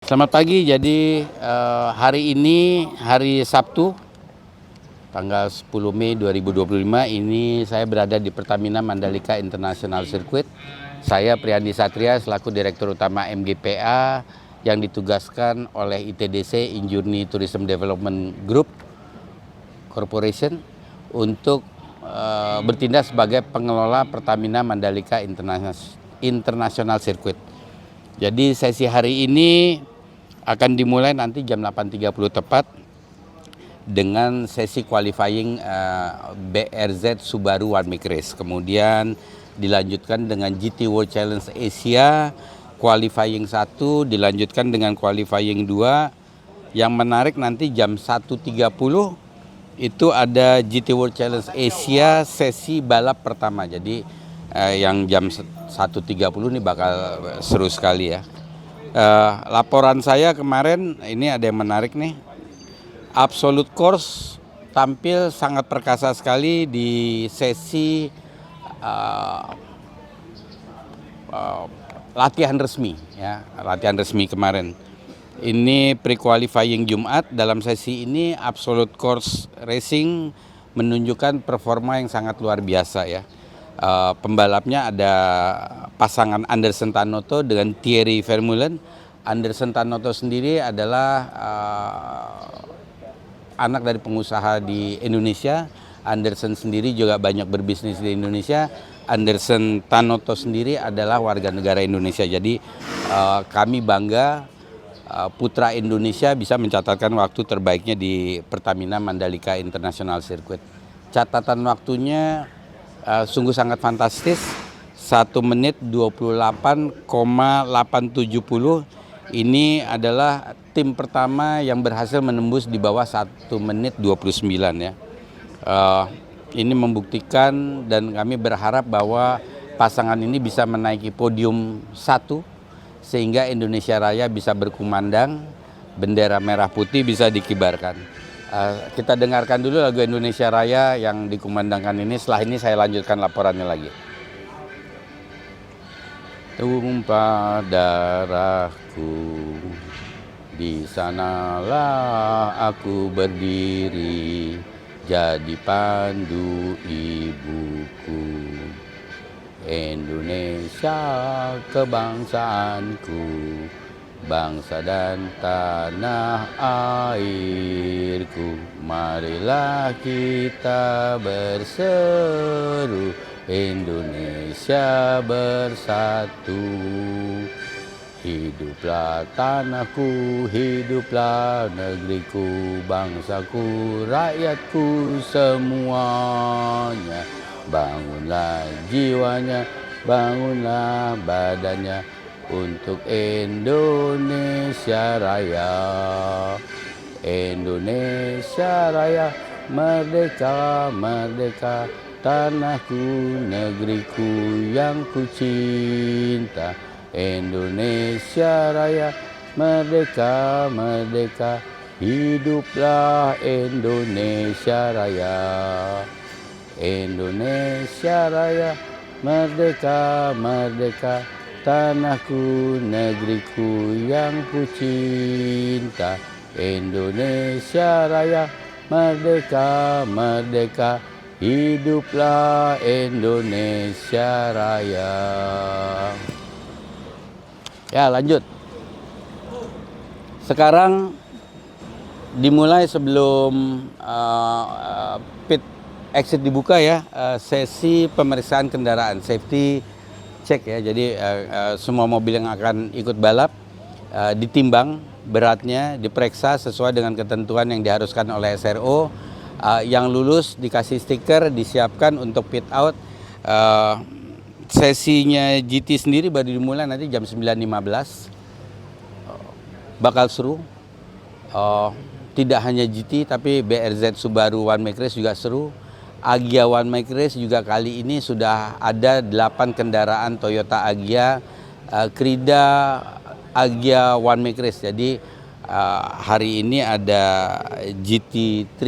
Selamat pagi, jadi hari ini hari Sabtu tanggal 10 Mei 2025 ini saya berada di Pertamina Mandalika International Circuit. Saya Priyandi Satria selaku Direktur Utama MGPA yang ditugaskan oleh ITDC Injourney Tourism Development Group Corporation untuk bertindak sebagai pengelola Pertamina Mandalika International Circuit. Jadi sesi hari ini akan dimulai nanti jam 8.30 tepat dengan sesi qualifying BRZ Subaru One Make Race. Kemudian dilanjutkan dengan GT World Challenge Asia qualifying 1, dilanjutkan dengan qualifying 2. Yang menarik nanti jam 1.30 itu ada GT World Challenge Asia sesi balap pertama. Jadi yang jam 1.30 ini bakal seru sekali ya. Laporan saya kemarin ini ada yang menarik nih. Absolute Course tampil sangat perkasa sekali di sesi latihan resmi ya, latihan resmi kemarin. Ini pre-qualifying Jumat. Dalam sesi ini Absolute Course Racing menunjukkan performa yang sangat luar biasa ya. Pembalapnya ada pasangan Anderson Tanoto dengan Thierry Vermeulen. Anderson Tanoto sendiri adalah anak dari pengusaha di Indonesia. Anderson sendiri juga banyak berbisnis di Indonesia. Anderson Tanoto sendiri adalah warga negara Indonesia. Jadi kami bangga putra Indonesia bisa mencatatkan waktu terbaiknya di Pertamina Mandalika International Circuit. Catatan waktunya sungguh sangat fantastis, 1 menit 28,870. Ini adalah tim pertama yang berhasil menembus di bawah 1 menit 29 ya. Ini membuktikan dan kami berharap bahwa pasangan ini bisa menaiki podium 1 sehingga Indonesia Raya bisa berkumandang, bendera merah putih bisa dikibarkan. Kita dengarkan dulu lagu Indonesia Raya yang dikumandangkan ini. Setelah ini saya lanjutkan laporannya lagi. Tumpah darahku, di sanalah aku berdiri, jadi pandu ibuku. Indonesia kebangsaanku, bangsa dan tanah airku, marilah kita berseru, Indonesia bersatu. Hiduplah tanahku, hiduplah negeriku, bangsaku, rakyatku semuanya. Bangunlah jiwanya, bangunlah badannya, untuk Indonesia Raya. Indonesia Raya, merdeka, merdeka, tanahku, negeriku yang ku cinta. Indonesia Raya, merdeka, merdeka, hiduplah Indonesia Raya. Indonesia Raya, merdeka, merdeka, tanahku, negeriku yang ku cinta. Indonesia Raya, merdeka, merdeka, hiduplah Indonesia Raya. Ya, lanjut. Sekarang dimulai sebelum pit exit dibuka ya, sesi pemeriksaan kendaraan, safety check ya. Jadi semua mobil yang akan ikut balap ditimbang beratnya, diperiksa sesuai dengan ketentuan yang diharuskan oleh SRO. Yang lulus dikasih stiker, disiapkan untuk pit out. Sesinya GT sendiri baru dimulai nanti jam 9.15. Bakal seru. Tidak hanya GT tapi BRZ Subaru One Make Race juga seru. Agya One Make Race juga kali ini sudah ada 8 kendaraan Toyota Agya, Krida Agya One Make Race. Jadi hari ini ada GT3,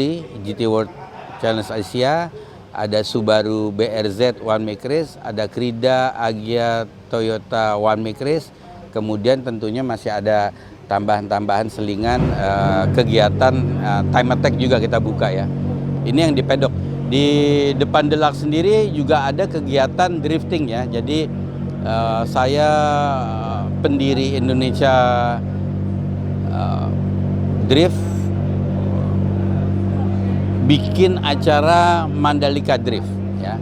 GT World Challenge Asia, ada Subaru BRZ One Make Race, ada Krida Agya Toyota One Make Race, kemudian tentunya masih ada tambahan-tambahan selingan kegiatan time attack juga kita buka ya. Ini yang di pedok. Di depan Deluxe sendiri juga ada kegiatan drifting ya. Jadi saya pendiri Indonesia Drift bikin acara Mandalika Drift ya.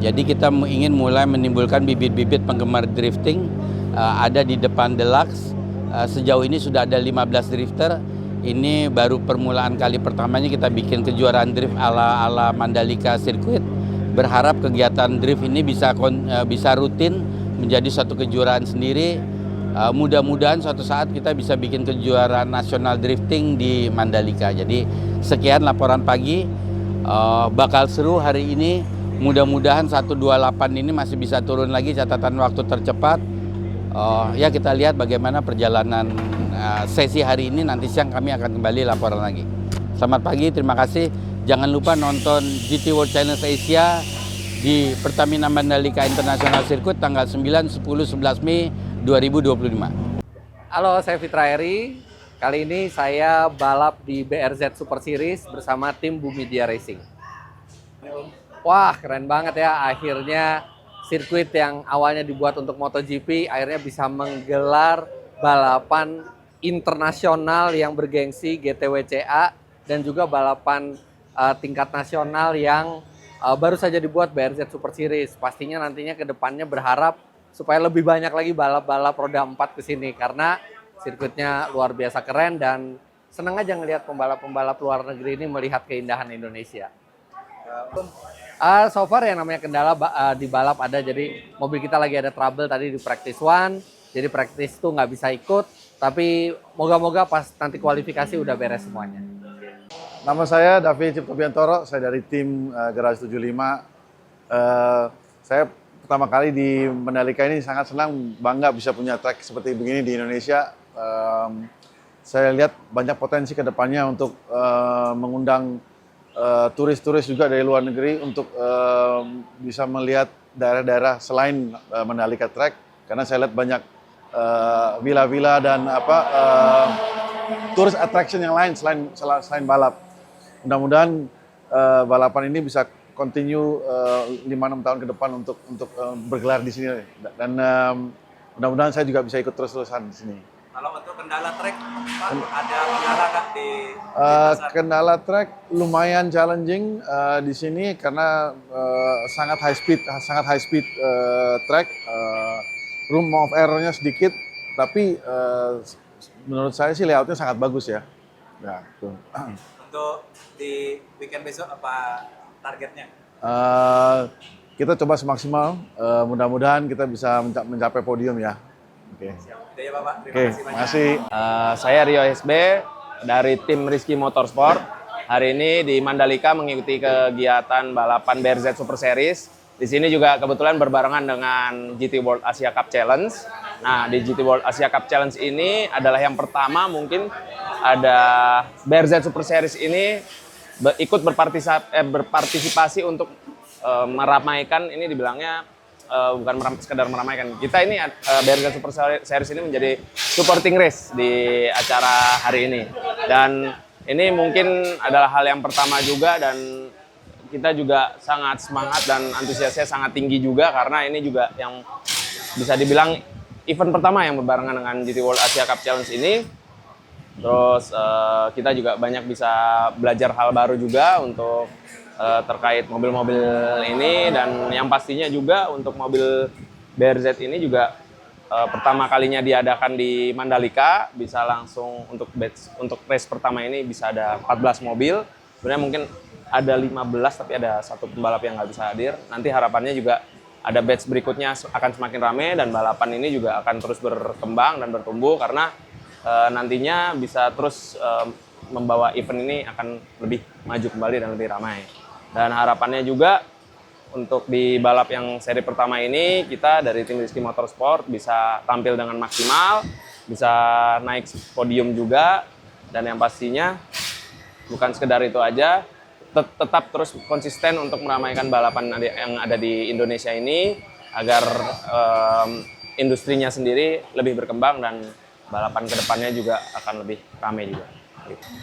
Jadi kita ingin mulai menimbulkan bibit-bibit penggemar drifting ada di depan Deluxe. Sejauh ini sudah ada 15 drifter. Ini baru permulaan kali pertamanya kita bikin kejuaraan drift ala Mandalika Circuit. Berharap kegiatan drift ini bisa rutin menjadi satu kejuaraan sendiri. Mudah-mudahan suatu saat kita bisa bikin kejuaraan nasional drifting di Mandalika. Jadi sekian laporan pagi, bakal seru hari ini. Mudah-mudahan 128 ini masih bisa turun lagi catatan waktu tercepat. Ya kita lihat bagaimana perjalanan sesi hari ini. Nanti siang kami akan kembali laporan lagi. Selamat pagi, terima kasih. Jangan lupa nonton GT World Challenge Asia di Pertamina Mandalika International Circuit tanggal 9, 10, 11 Mei 2025. Halo, saya Fitra Eri. Kali ini saya balap di BRZ Super Series bersama tim Bumidia Racing. Wah, keren banget ya. Akhirnya sirkuit yang awalnya dibuat untuk MotoGP akhirnya bisa menggelar balapan internasional yang bergengsi GTWCA dan juga balapan tingkat nasional yang baru saja dibuat BRZ Super Series. Pastinya nantinya ke depannya berharap supaya lebih banyak lagi balap-balap roda 4 ke sini karena sirkuitnya luar biasa keren dan senang aja ngelihat pembalap-pembalap luar negeri ini melihat keindahan Indonesia. So far yang namanya kendala di balap ada, jadi mobil kita lagi ada trouble tadi di practice one, jadi practice tuh nggak bisa ikut, tapi moga-moga pas nanti kualifikasi udah beres semuanya. Nama saya Davi Cipto Biantoro, saya dari tim Garage 75. Saya pertama kali di Mandalika ini sangat senang, bangga bisa punya track seperti begini di Indonesia. Saya lihat banyak potensi ke depannya untuk mengundang turis-turis juga dari luar negeri untuk bisa melihat daerah-daerarah selain Mandalika Track, karena saya lihat banyak villa-villa dan tourist attraction yang lain selain balap. Mudah-mudahan balapan ini bisa continue 5-6 tahun ke depan untuk bergelar di sini, dan mudah-mudahan saya juga bisa ikut terus-terusan di sini. Kalau untuk kendala trek, ada kendala nggak di kendala trek lumayan challenging di sini karena sangat high speed track, room of error-nya sedikit, tapi menurut saya sih layoutnya sangat bagus ya. Nah, tuh. Untuk di weekend besok apa targetnya? Kita coba semaksimal, mudah-mudahan kita bisa mencapai podium ya. Oke. Udah ya Bapak, Oke, terima kasih. Saya Rio SB dari tim Rizky Motorsport. Hari ini di Mandalika mengikuti kegiatan balapan BRZ Super Series. Di sini juga kebetulan berbarengan dengan GT World Asia Cup Challenge. Nah, di GT World Asia Cup Challenge ini adalah yang pertama mungkin ada BRZ Super Series ini ikut berpartisipasi untuk meramaikan, ini dibilangnya bukan sekedar meramaikan. Kita ini BRZ Super Series ini menjadi supporting race di acara hari ini. Dan ini mungkin adalah hal yang pertama juga, dan kita juga sangat semangat dan antusiasnya sangat tinggi juga karena ini juga yang bisa dibilang event pertama yang berbarengan dengan GT World Asia Cup Challenge ini. Terus kita juga banyak bisa belajar hal baru juga untuk terkait mobil-mobil ini, dan yang pastinya juga untuk mobil BRZ ini juga pertama kalinya diadakan di Mandalika, bisa langsung untuk race pertama ini bisa ada 14 mobil. Sebenarnya mungkin ada 15 tapi ada satu pembalap yang nggak bisa hadir. Nanti harapannya juga ada batch berikutnya akan semakin ramai dan balapan ini juga akan terus berkembang dan bertumbuh karena nantinya bisa terus membawa event ini akan lebih maju kembali dan lebih ramai. Dan harapannya juga untuk di balap yang seri pertama ini kita dari tim Rizky Motorsport bisa tampil dengan maksimal, bisa naik podium juga, dan yang pastinya bukan sekedar itu aja, tetap terus konsisten untuk meramaikan balapan yang ada di Indonesia ini agar industrinya sendiri lebih berkembang dan balapan kedepannya juga akan lebih ramai juga.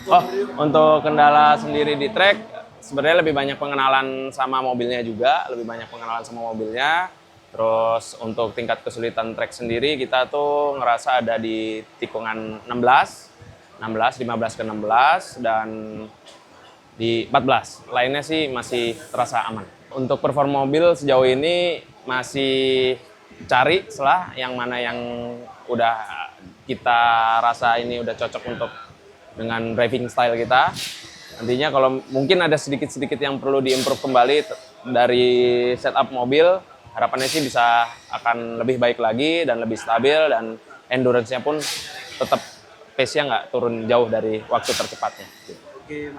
Oh, untuk kendala sendiri di track, sebenarnya lebih banyak pengenalan sama mobilnya juga, Terus untuk tingkat kesulitan track sendiri, kita tuh ngerasa ada di tikungan 15 15 ke 16, dan di 14. Lainnya sih masih terasa aman. Untuk performa mobil sejauh ini masih cari selah yang mana yang udah kita rasa ini udah cocok untuk dengan driving style kita. Nantinya kalau mungkin ada sedikit-sedikit yang perlu diimprove kembali dari setup mobil, harapannya sih bisa akan lebih baik lagi dan lebih stabil, dan endurance-nya pun tetap pace-nya nggak turun jauh dari waktu tercepatnya. Oke,